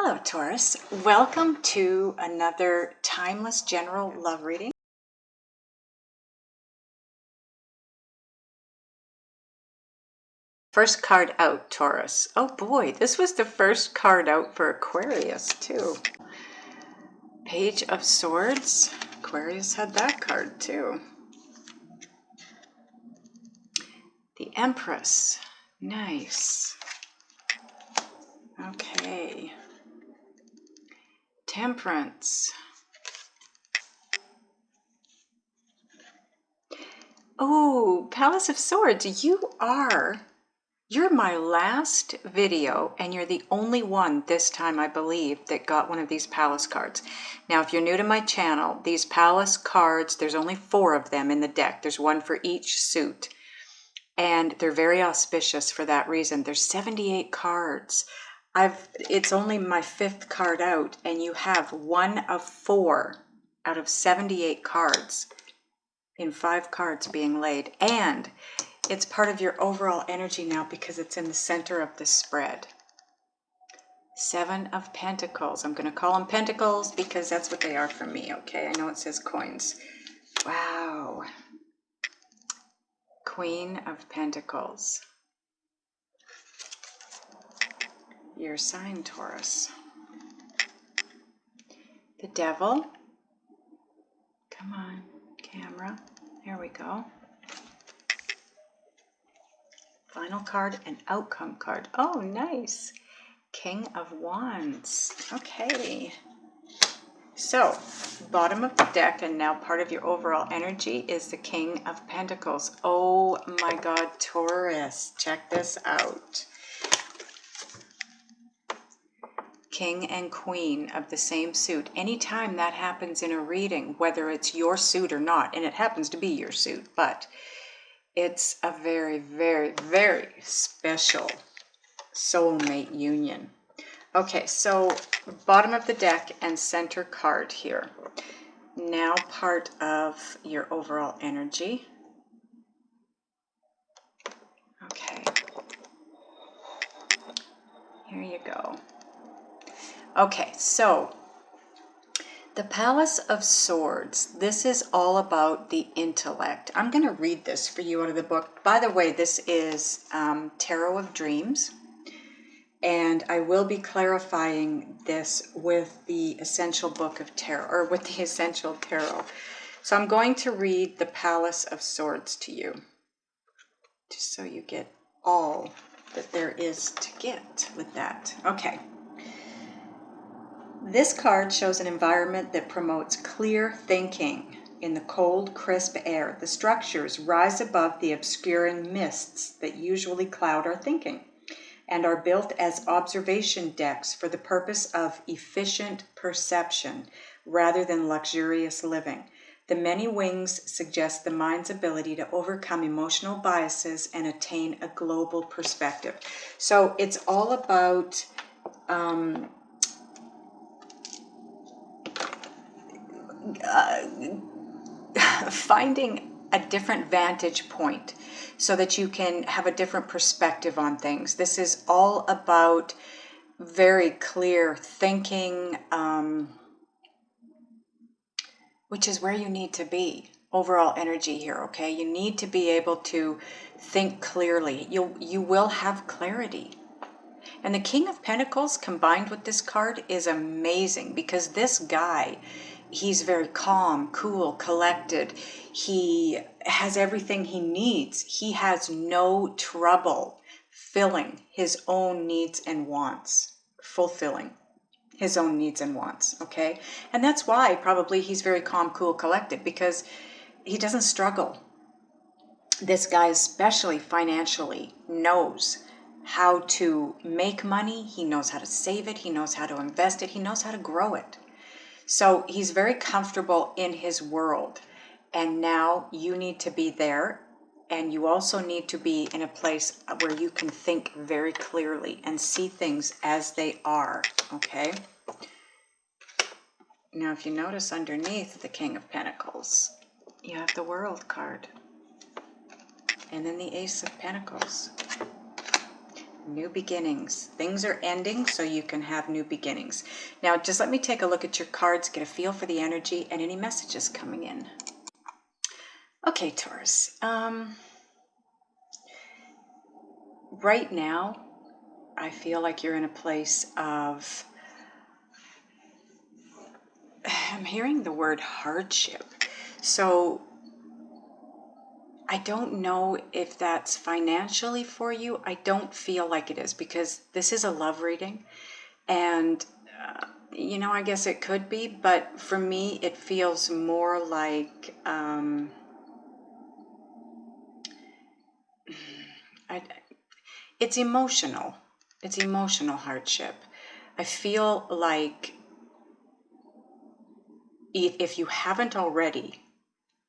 Hello, Taurus. Welcome to another timeless general love reading. First card out, Taurus. Oh boy, this was the first card out for Aquarius too. Page of Swords. Aquarius had that card too. The Empress. Nice. Okay. Temperance. Oh, Palace of Swords. You're my last video, and you're the only one this time, I believe, that got one of these Palace cards. Now, if you're new to my channel, these Palace cards, there's only 4 of them in the deck. There's one for each suit, and they're very auspicious for that reason. There's 78 cards. It's only my 5th card out, and you have 1 of 4 out of 78 cards in 5 cards being laid. And it's part of your overall energy now because it's in the center of the spread. 7 of Pentacles. I'm going to call them Pentacles because that's what they are for me, okay? I know it says coins. Wow. Queen of Pentacles. Your sign, Taurus. The Devil. Come on, camera. There we go. Final card, an outcome card. Oh, nice. King of Wands. Okay. So, bottom of the deck, and now part of your overall energy is the King of Pentacles. Oh my God, Taurus. Check this out. King and Queen of the same suit. Anytime that happens in a reading, whether it's your suit or not, and it happens to be your suit, but it's a very, very, very special soulmate union. Okay, so bottom of the deck and center card here. Now part of your overall energy. Okay. Here you go. Okay, so the Palace of Swords. This is all about the intellect. I'm going to read this for you out of the book. By the way, this is Tarot of Dreams. And I will be clarifying this with the Essential Book of Tarot, or with the Essential Tarot. So I'm going to read the Palace of Swords to you, just so you get all that there is to get with that. Okay. This card shows an environment that promotes clear thinking. In the cold, crisp air, the structures rise above the obscuring mists that usually cloud our thinking, and are built as observation decks for the purpose of efficient perception rather than luxurious living. The many wings suggest the mind's ability to overcome emotional biases and attain a global perspective. So it's all about finding a different vantage point so that you can have a different perspective on things. This is all about very clear thinking, which is where you need to be. Overall energy here, okay? You need to be able to think clearly. You will have clarity. And the King of Pentacles combined with this card is amazing because this guy, he's very calm, cool, collected. He has everything he needs. He has no trouble filling his own needs and wants, fulfilling his own needs and wants, okay? And that's why probably he's very calm, cool, collected, because he doesn't struggle. This guy, especially financially, knows how to make money. He knows how to save it. He knows how to invest it. He knows how to grow it. So he's very comfortable in his world. And now you need to be there. And you also need to be in a place where you can think very clearly and see things as they are, okay? Now, if you notice underneath the King of Pentacles, you have the World card. And then the Ace of Pentacles. New beginnings. Things are ending so you can have new beginnings. Now, just let me take a look at your cards, get a feel for the energy and any messages coming in. Okay, Taurus. Right now, I feel like you're in a place of, I'm hearing the word hardship. So I don't know if that's financially for you. I don't feel like it is, because this is a love reading. And, you know, I guess it could be, but for me, it feels more like, it's emotional. It's emotional hardship. I feel like if you haven't already,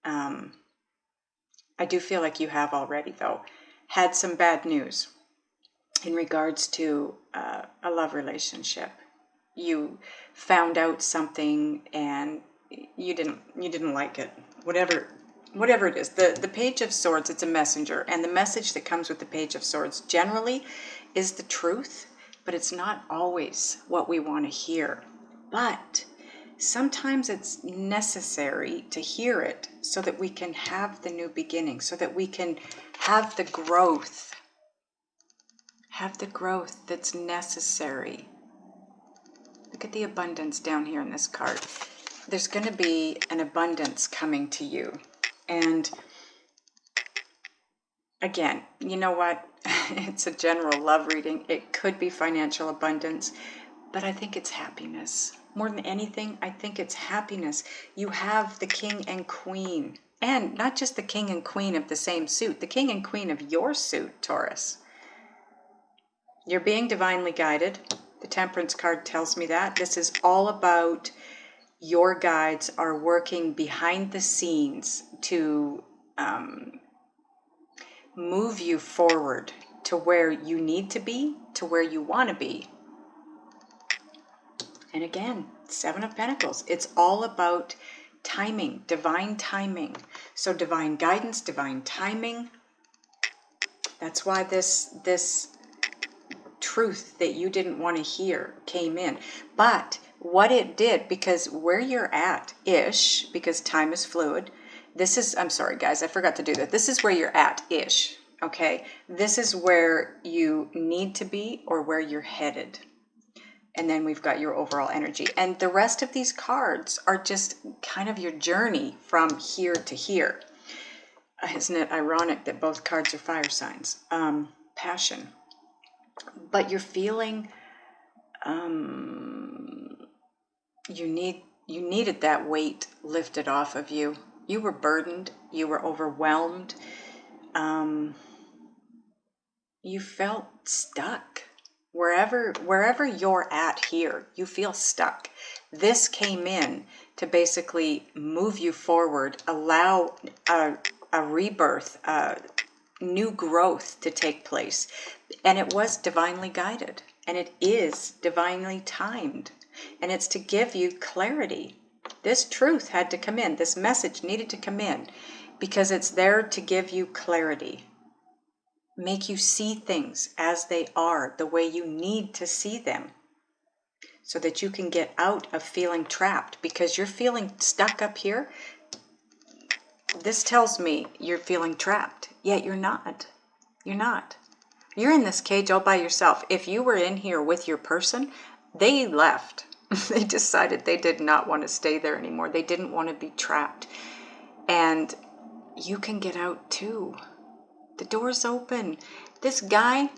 I do feel like you have already, though, had some bad news in regards to a love relationship. You found out something and you didn't like it. Whatever it is. The Page of Swords, it's a messenger, and the message that comes with the Page of Swords generally is the truth, but it's not always what we want to hear. But sometimes it's necessary to hear it so that we can have the new beginning, so that we can have the growth that's necessary. Look at the abundance down here in this card. There's going to be an abundance coming to you. And again, you know what? It's a general love reading. It could be financial abundance, but I think it's happiness. More than anything, I think it's happiness. You have the king and queen, and not just the king and queen of the same suit, the king and queen of your suit, Taurus. You're being divinely guided. The Temperance card tells me that. This is all about your guides are working behind the scenes to move you forward to where you need to be, to where you want to be. And again, Seven of Pentacles. It's all about timing, divine timing. So divine guidance, divine timing. That's why this truth that you didn't want to hear came in. But what it did, because where you're at-ish, because time is fluid, this is, I'm sorry guys, I forgot to do that. This is where you're at-ish, okay? This is where you need to be or where you're headed. And then we've got your overall energy. And the rest of these cards are just kind of your journey from here to here. Isn't it ironic that both cards are fire signs? Passion. But you're feeling you needed that weight lifted off of you. You were burdened, you were overwhelmed, you felt stuck. Wherever you're at here, you feel stuck. This came in to basically move you forward, allow a rebirth, new growth to take place. And it was divinely guided, and it is divinely timed, and it's to give you clarity. This truth had to come in. This message needed to come in because it's there to give you clarity, make you see things as they are, the way you need to see them, so that you can get out of feeling trapped, because you're feeling stuck up here. This tells me you're feeling trapped, yet you're not. You're not. You're in this cage all by yourself. If you were in here with your person, they left. They decided they did not want to stay there anymore. They didn't want to be trapped. And you can get out too. The door's open. This guy,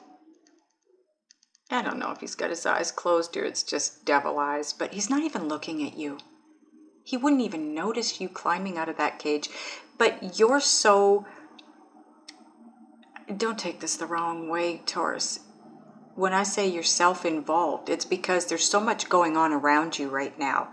I don't know if he's got his eyes closed or it's just devil eyes, but he's not even looking at you. He wouldn't even notice you climbing out of that cage. But you're so... Don't take this the wrong way, Taurus. When I say you're self-involved, it's because there's so much going on around you right now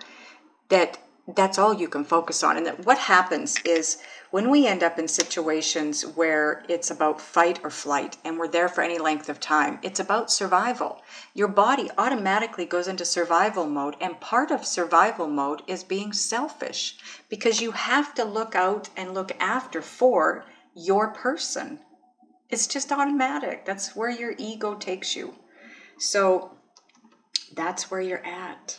that that's all you can focus on. And that what happens is when we end up in situations where it's about fight or flight and we're there for any length of time, it's about survival. Your body automatically goes into survival mode, and part of survival mode is being selfish, because you have to look out and look after for your person. It's just automatic. That's where your ego takes you. So that's where you're at.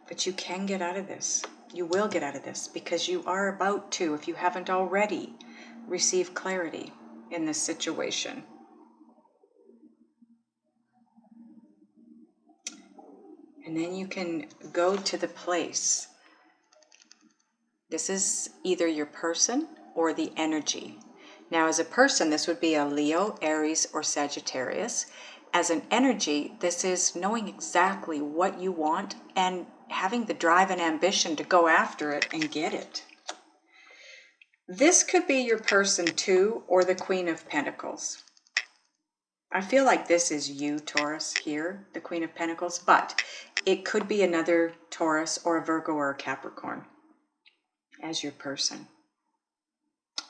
But you can get out of this. You will get out of this because you are about to, if you haven't already, receive clarity in this situation. And then you can go to the place. This is either your person or the energy. Now, as a person, this would be a Leo, Aries, or Sagittarius. As an energy, this is knowing exactly what you want and having the drive and ambition to go after it and get it. This could be your person too, or the Queen of Pentacles. I feel like this is you, Taurus, here, the Queen of Pentacles, but it could be another Taurus or a Virgo or a Capricorn as your person.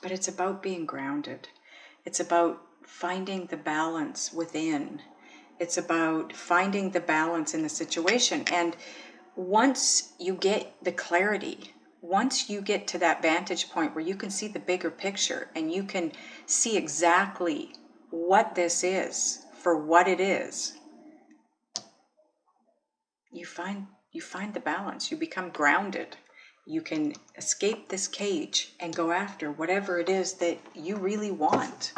But it's about being grounded. It's about finding the balance within. It's about finding the balance in the situation. And once you get the clarity, once you get to that vantage point where you can see the bigger picture and you can see exactly what this is for what it is, you find the balance. You become grounded. You can escape this cage and go after whatever it is that you really want.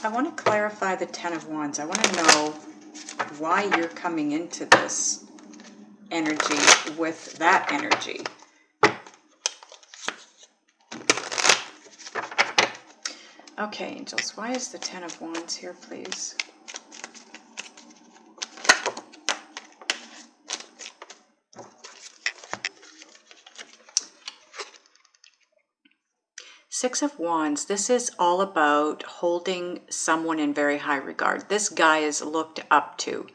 I want to clarify the Ten of Wands. I want to know why you're coming into this energy with that energy. Okay, angels, why is the Ten of Wands here, please? Six of Wands, this is all about holding someone in very high regard. This guy is looked up to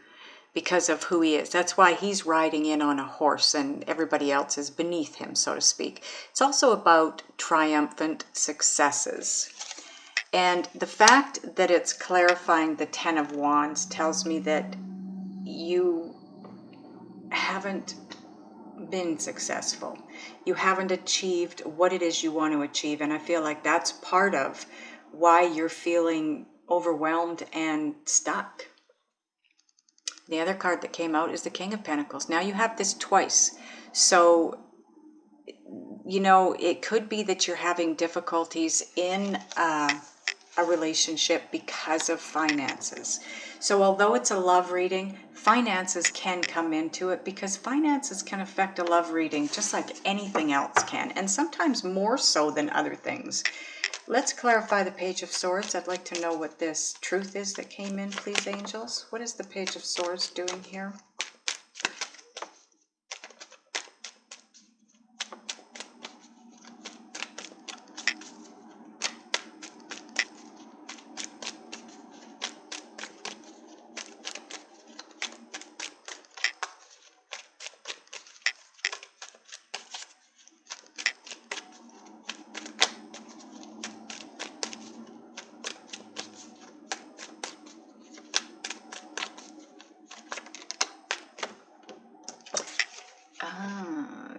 because of who he is. That's why he's riding in on a horse and everybody else is beneath him, so to speak. It's also about triumphant successes. And the fact that it's clarifying the Ten of Wands tells me that you haven't been successful. You haven't achieved what it is you want to achieve. And I feel like that's part of why you're feeling overwhelmed and stuck. The other card that came out is the King of Pentacles. Now you have this twice. So, you know, it could be that you're having difficulties in a relationship because of finances. So although it's a love reading, finances can come into it because finances can affect a love reading just like anything else can, and sometimes more so than other things. Let's clarify the Page of Swords. I'd like to know what this truth is that came in, please, angels. What is the Page of Swords doing here?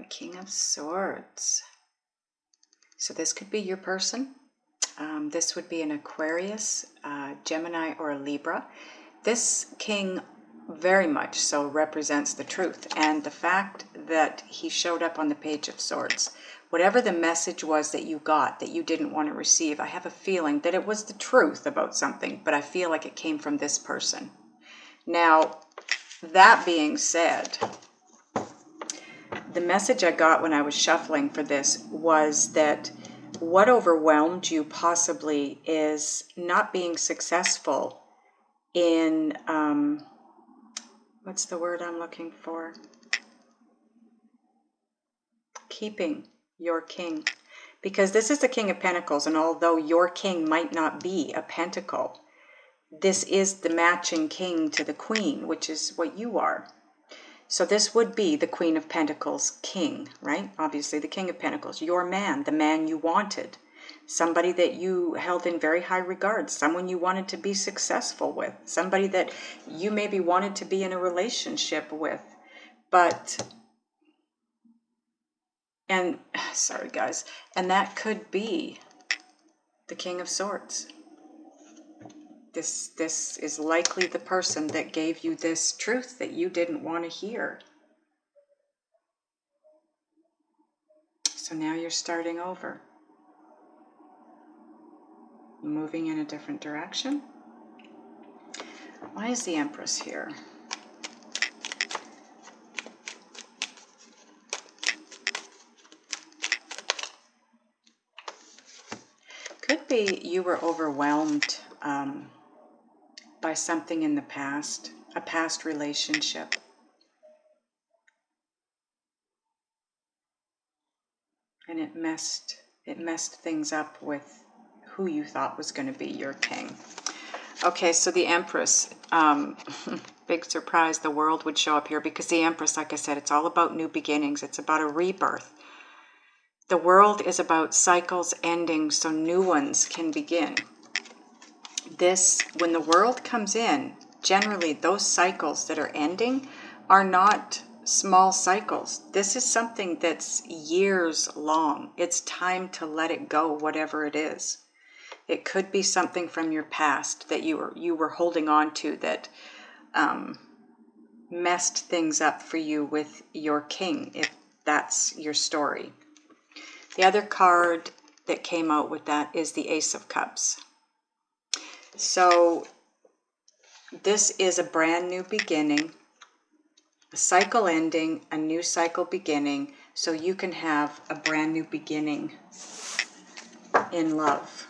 King of Swords. So this could be your person. This would be an Aquarius, Gemini, or a Libra. This king very much so represents the truth. And the fact that he showed up on the Page of Swords, whatever the message was that you got that you didn't want to receive, I have a feeling that it was the truth about something, but I feel like it came from this person. Now, that being said, the message I got when I was shuffling for this was that what overwhelmed you possibly is not being successful in, what's the word I'm looking for? Keeping your king. Because this is the King of Pentacles, and although your king might not be a pentacle, this is the matching king to the queen, which is what you are. So this would be the Queen of Pentacles king, right? Obviously the King of Pentacles, your man, the man you wanted, somebody that you held in very high regard, someone you wanted to be successful with, somebody that you maybe wanted to be in a relationship with. But And, sorry guys, and that could be the King of Swords. This is likely the person that gave you this truth that you didn't want to hear. So now you're starting over. Moving in a different direction. Why is the Empress here? Could be you were overwhelmed by something in the past, a past relationship. And it messed things up with who you thought was going to be your king. Okay, so the Empress, big surprise, the world would show up here, because the Empress, like I said, it's all about new beginnings. It's about a rebirth. The world is about cycles ending so new ones can begin. When the world comes in, generally those cycles that are ending are not small cycles. This is something that's years long. It's time to let it go, whatever it is. It could be something from your past that you were holding on to that messed things up for you with your king, if that's your story. The other card that came out with that is the Ace of Cups. So this is a brand new beginning, a cycle ending, a new cycle beginning, so you can have a brand new beginning in love.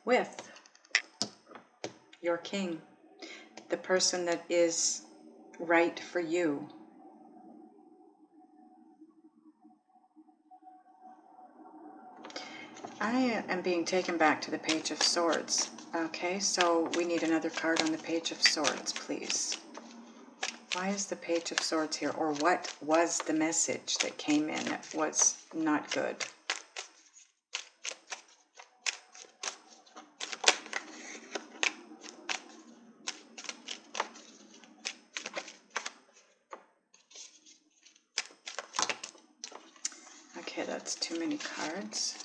With your king, the person that is right for you. I am being taken back to the Page of Swords. Okay, so we need another card on the Page of Swords, please. Why is the Page of Swords here? Or what was the message that came in that was not good? Okay, that's too many cards.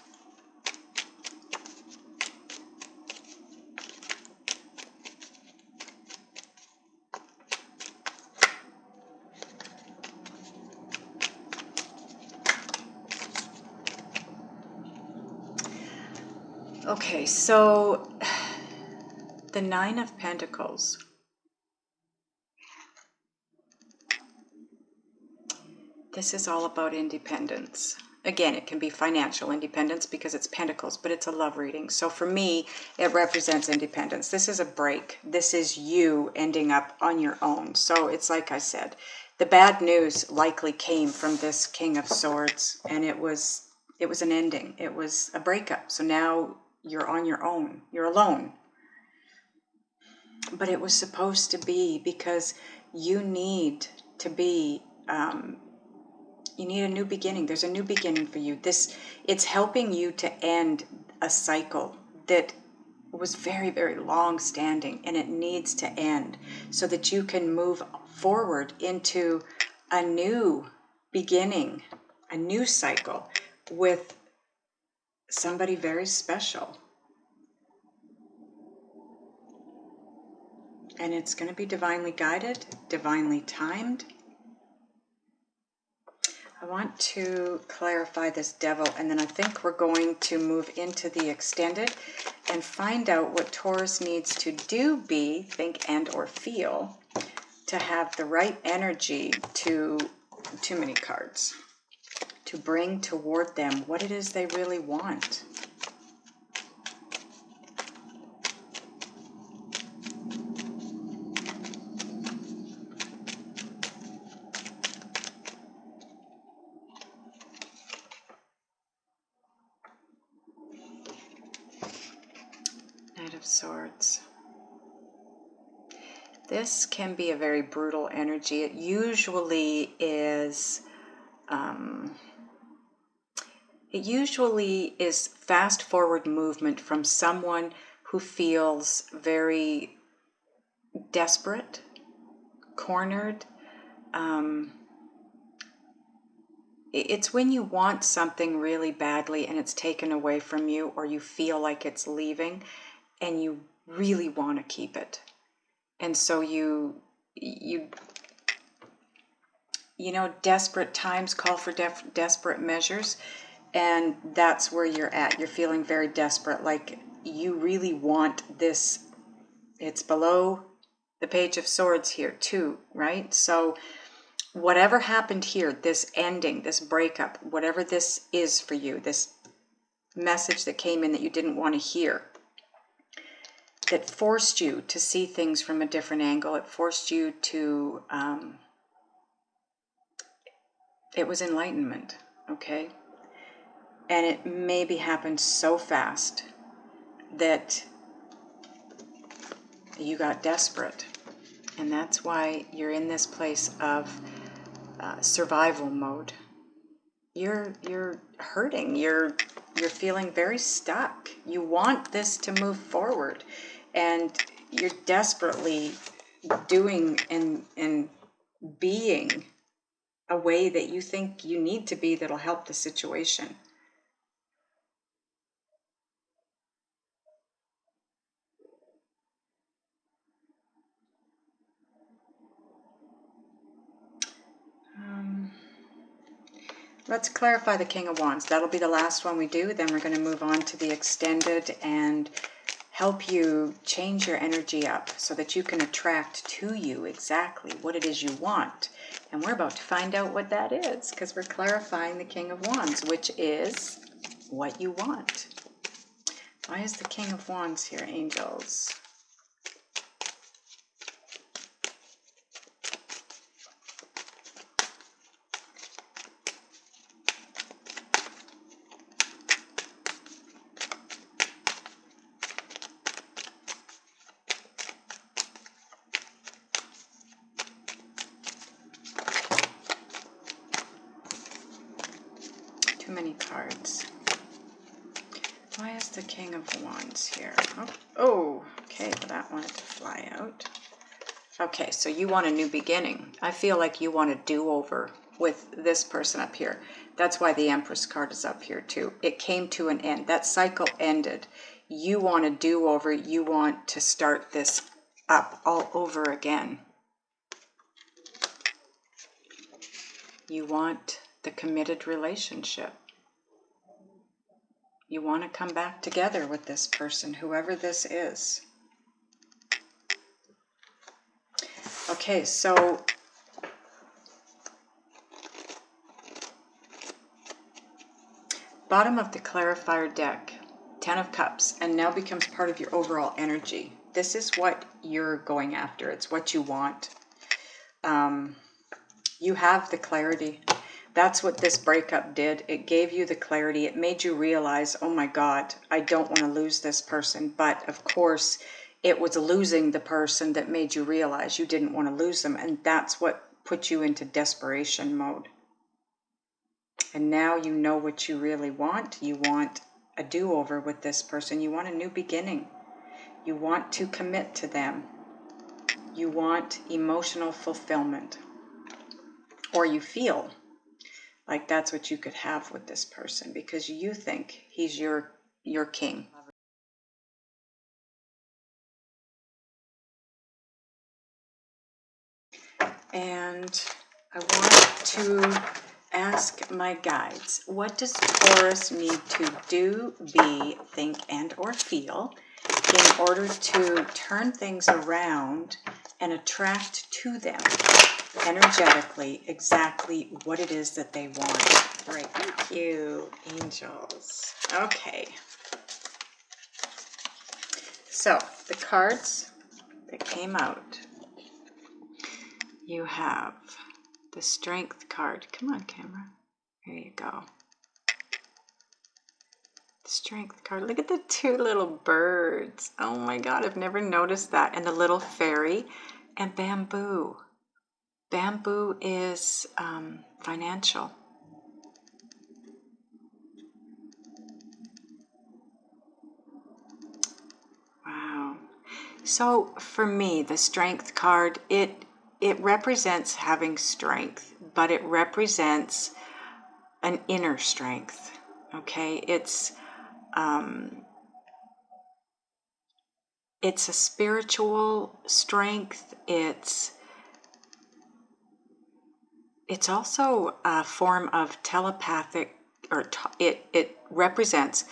Okay, so the Nine of Pentacles. This is all about independence. Again, it can be financial independence because it's pentacles, but it's a love reading. So for me, it represents independence. This is a break. This is you ending up on your own. So it's like I said, the bad news likely came from this King of Swords, and it was an ending. It was a breakup. So now you're on your own. You're alone. But it was supposed to be, because you need to be you need a new beginning. There's a new beginning for you. It's helping you to end a cycle that was very, very long standing, and it needs to end so that you can move forward into a new beginning, a new cycle with somebody very special. And it's going to be divinely guided, divinely timed. I want to clarify this Devil, and then I think we're going to move into the extended and find out what Taurus needs to do, be, think, and or feel to have the right energy to, too many cards, to bring toward them what it is they really want. Knight of Swords. This can be a very brutal energy. It usually is fast forward movement from someone who feels very desperate, cornered. It's when you want something really badly and it's taken away from you, or you feel like it's leaving and you really want to keep it. And so you know, desperate times call for desperate measures. And that's where you're at. You're feeling very desperate, like you really want this. It's below the Page of Swords here too, right? So whatever happened here, this ending, this breakup, whatever this is for you, this message that came in that you didn't want to hear, that forced you to see things from a different angle. It forced you to, it was enlightenment, okay? And it maybe happened so fast that you got desperate. And that's why you're in this place of survival mode. You're hurting. You're feeling very stuck. You want this to move forward, and you're desperately doing and being a way that you think you need to be that'll help the situation. Let's clarify the King of Wands. That'll be the last one we do. Then we're going to move on to the extended and help you change your energy up so that you can attract to you exactly what it is you want. And we're about to find out what that is, because we're clarifying the King of Wands, which is what you want. Why is the King of Wands here, angels? Too many cards. Why is the King of Wands here? Oh, okay, well that wanted to fly out. Okay, so you want a new beginning. I feel like you want a do-over with this person up here. That's why the Empress card is up here too. It came to an end. That cycle ended. You want a do-over. You want to start this up all over again. You want the committed relationship. You want to come back together with this person, whoever this is. Okay, so bottom of the clarifier deck, 10 of Cups, and now becomes part of your overall energy. This is what you're going after. It's what you want. You have the clarity. That's what this breakup did. It gave you the clarity. It made you realize, oh my God, I don't want to lose this person. But of course, it was losing the person that made you realize you didn't want to lose them. And that's what put you into desperation mode. And now you know what you really want. You want a do-over with this person. You want a new beginning. You want to commit to them. You want emotional fulfillment. Or you feel like that's what you could have with this person because you think he's your king. And I want to ask my guides, what does Taurus need to do, be, think, and or feel in order to turn things around and attract to them energetically exactly what it is that they want? Right, thank you, angels. Okay. So, the cards that came out, you have the Strength card. Come on, camera. There you go. Strength card. Look at the two little birds. Oh my God, I've never noticed that. And the little fairy and bamboo. Bamboo is financial. So for me, the Strength card, it represents having strength, but it represents an inner strength. Okay, it's a spiritual strength. It's also a form of telepathic, or it represents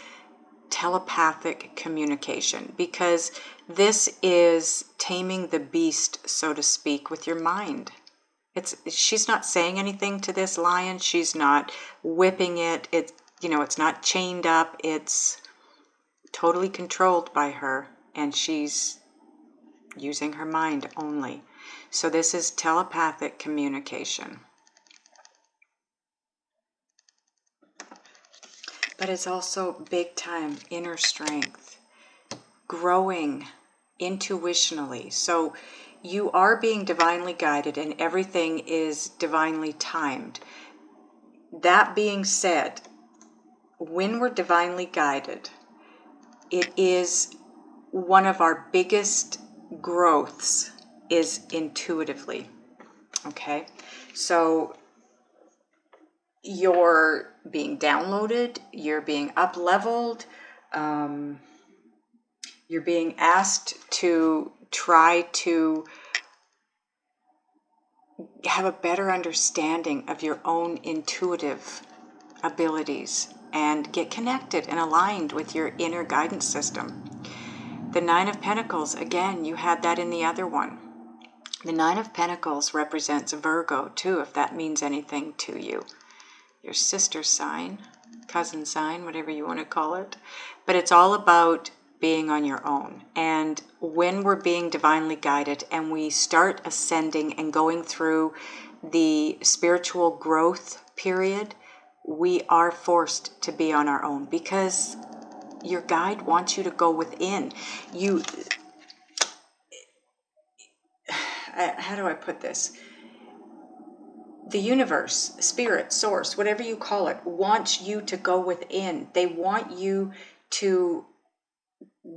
telepathic communication, because this is taming the beast, so to speak, with your mind. She's not saying anything to this lion. She's not whipping it. It's not chained up. It's totally controlled by her, and she's using her mind only. So this is telepathic communication. But it's also big time inner strength, growing intuitionally. So you are being divinely guided, and everything is divinely timed. That being said, when we're divinely guided, it is one of our biggest growths is intuitively. Okay, so you're being downloaded, you're being up-leveled, you're being asked to try to have a better understanding of your own intuitive abilities and get connected and aligned with your inner guidance system. The Nine of Pentacles, again, you had that in the other one. The Nine of Pentacles represents Virgo too, if that means anything to you. Your sister sign, cousin sign, whatever you want to call it. But it's all about being on your own. And when we're being divinely guided and we start ascending and going through the spiritual growth period, we are forced to be on our own, because your guide wants you to go within. How do I put this? The universe, spirit, source, whatever you call it, wants you to go within. They want you to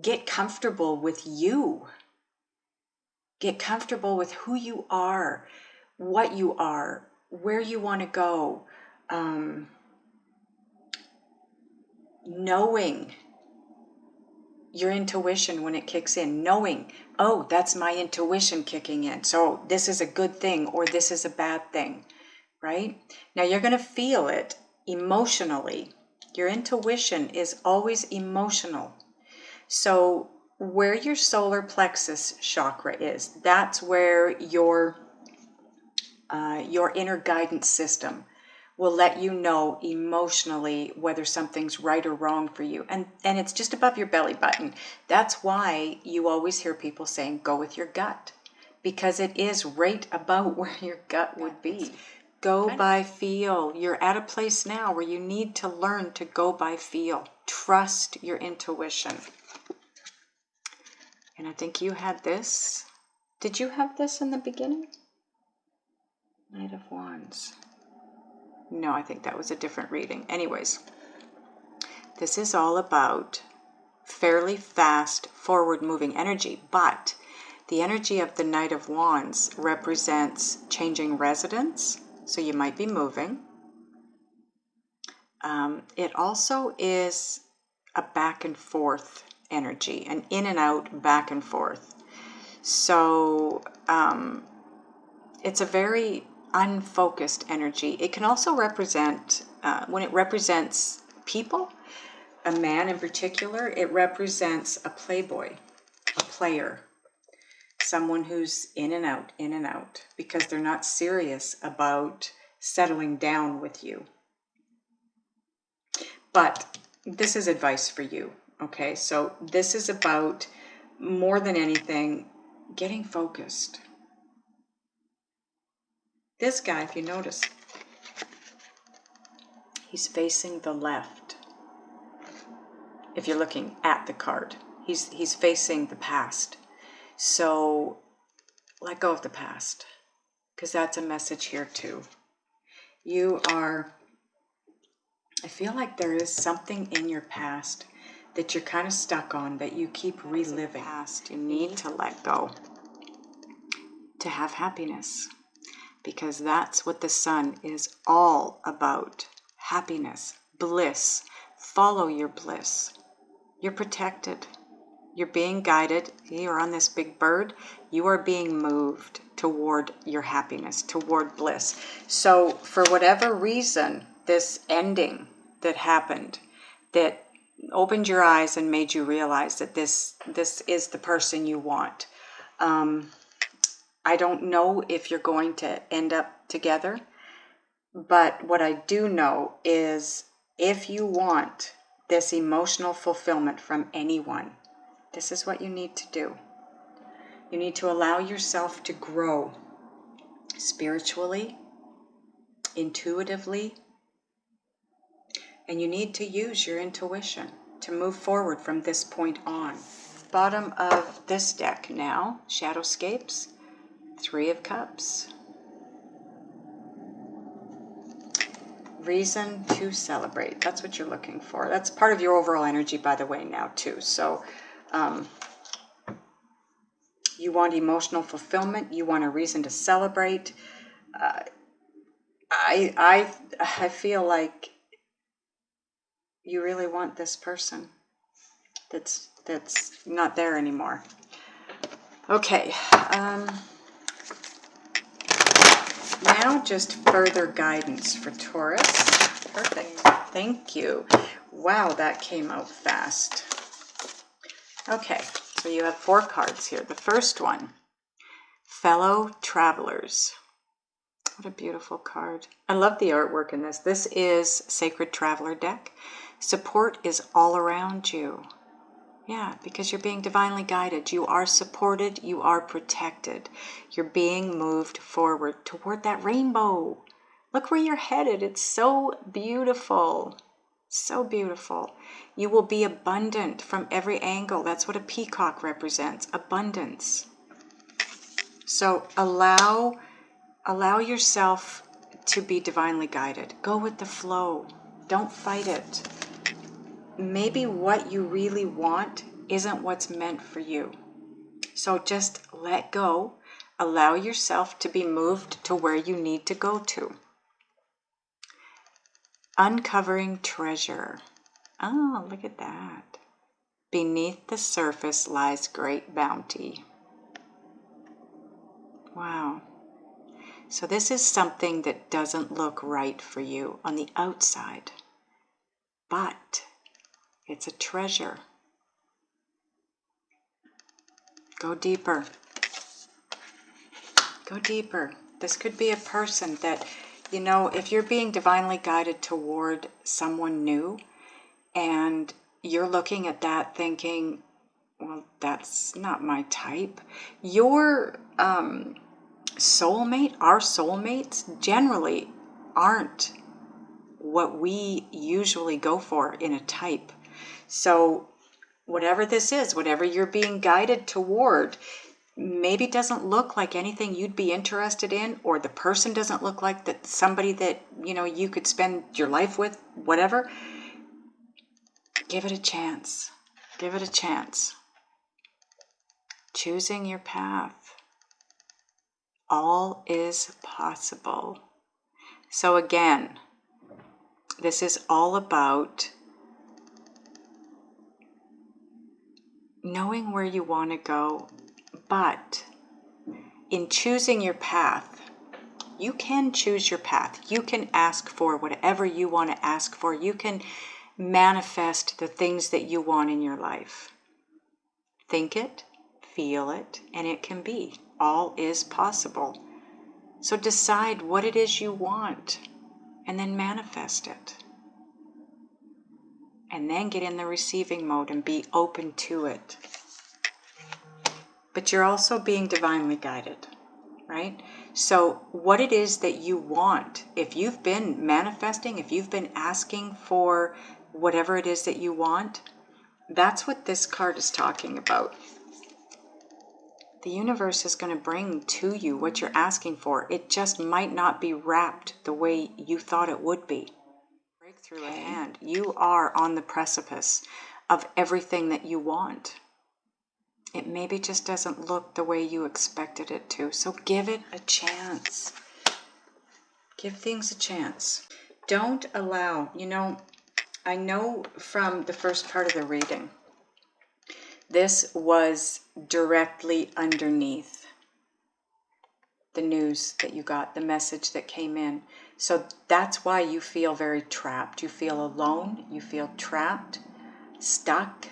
get comfortable with you. Get comfortable with who you are, what you are, where you want to go. Knowing your intuition when it kicks in. Knowing, oh, that's my intuition kicking in. So this is a good thing or this is a bad thing, right? Now you're going to feel it emotionally. Your intuition is always emotional. So where your solar plexus chakra is, that's where your inner guidance system will let you know emotionally whether something's right or wrong for you. And it's just above your belly button. That's why you always hear people saying, go with your gut, because it is right about where your gut would be. Go by feel. You're at a place now where you need to learn to go by feel. Trust your intuition. And I think you had this. Did you have this in the beginning? Knight of Wands. No, I think that was a different reading. Anyways, this is all about fairly fast, forward-moving energy, but the energy of the Knight of Wands represents changing residence, so you might be moving. It also is a back and forth energy, an in and out, back and forth. So it's a very unfocused energy. It can also represent, when it represents people, a man in particular, it represents a playboy, a player, someone who's in and out, because they're not serious about settling down with you. But this is advice for you, okay? So this is about, more than anything, getting focused. This guy, if you notice, he's facing the left. If you're looking at the card, he's facing the past. So let go of the past, because that's a message here too. You are, I feel like there is something in your past that you're kind of stuck on, that you keep reliving. Past, you need to let go to have happiness, because that's what the sun is all about. Happiness, bliss. Follow your bliss. You're protected. You're being guided. You're on this big bird. You are being moved toward your happiness, toward bliss. So for whatever reason, this ending that happened, that opened your eyes and made you realize that this is the person you want. I don't know if you're going to end up together, but what I do know is if you want this emotional fulfillment from anyone, this is what you need to do. You need to allow yourself to grow spiritually, intuitively, and you need to use your intuition to move forward from this point on. Bottom of this deck now, Shadowscapes, 3 of Cups. Reason to celebrate. That's what you're looking for. That's part of your overall energy, by the way, now too. So you want emotional fulfillment. You want a reason to celebrate. I feel like you really want this person that's not there anymore. Okay. Now just further guidance for Taurus. Perfect. Thank you. Wow, that came out fast. Okay, so you have 4 cards here. The first one, Fellow Travelers. What a beautiful card. I love the artwork in this. This is Sacred Traveler deck. Support is all around you. Yeah, because you're being divinely guided. You are supported. You are protected. You're being moved forward toward that rainbow. Look where you're headed. It's so beautiful. So beautiful. You will be abundant from every angle. That's what a peacock represents. Abundance. So allow yourself to be divinely guided. Go with the flow. Don't fight it. Maybe what you really want isn't what's meant for you. So just let go. Allow yourself to be moved to where you need to go to. Uncovering treasure. Oh, look at that. Beneath the surface lies great bounty. Wow. So this is something that doesn't look right for you on the outside, but it's a treasure. Go deeper. Go deeper. This could be a person that, you know, if you're being divinely guided toward someone new and you're looking at that thinking, well, that's not my type. Your soulmate, our soulmates generally aren't what we usually go for in a type. So whatever this is, whatever you're being guided toward, maybe doesn't look like anything you'd be interested in, or the person doesn't look like that somebody that, you know, you could spend your life with, whatever. Give it a chance. Give it a chance. Choosing your path. All is possible. So again, this is all about knowing where you want to go, but in choosing your path, you can choose your path. You can ask for whatever you want to ask for. You can manifest the things that you want in your life. Think it, feel it, and it can be. All is possible. So decide what it is you want and then manifest it. And then get in the receiving mode and be open to it. But you're also being divinely guided, right? So what it is that you want, if you've been manifesting, if you've been asking for whatever it is that you want, that's what this card is talking about. The universe is going to bring to you what you're asking for. It just might not be wrapped the way you thought it would be. Breakthrough at hand. You are on the precipice of everything that you want. It maybe just doesn't look the way you expected it to. So give it a chance. Give things a chance. Don't allow, I know from the first part of the reading, this was directly underneath the news that you got, the message that came in. So that's why you feel very trapped. You feel alone. You feel trapped, stuck.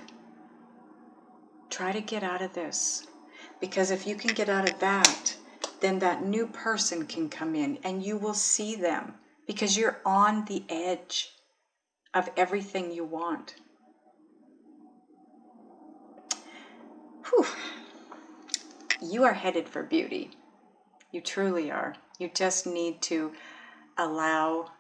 Try to get out of this. Because if you can get out of that, then that new person can come in and you will see them. Because you're on the edge of everything you want. Whew. You are headed for beauty. You truly are. You just need to allow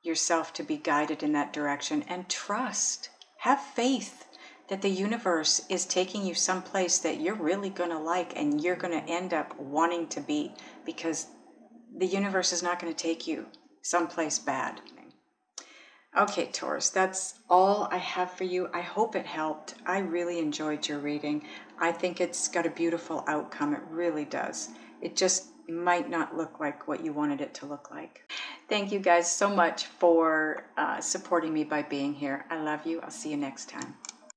yourself to be guided in that direction and trust. Have faith that the universe is taking you someplace that you're really going to like and you're going to end up wanting to be, because the universe is not going to take you someplace bad. Okay, Taurus, that's all I have for you. I hope it helped. I really enjoyed your reading. I think it's got a beautiful outcome. It really does. It just might not look like what you wanted it to look like. Thank you guys so much for supporting me by being here. I love you. I'll see you next time.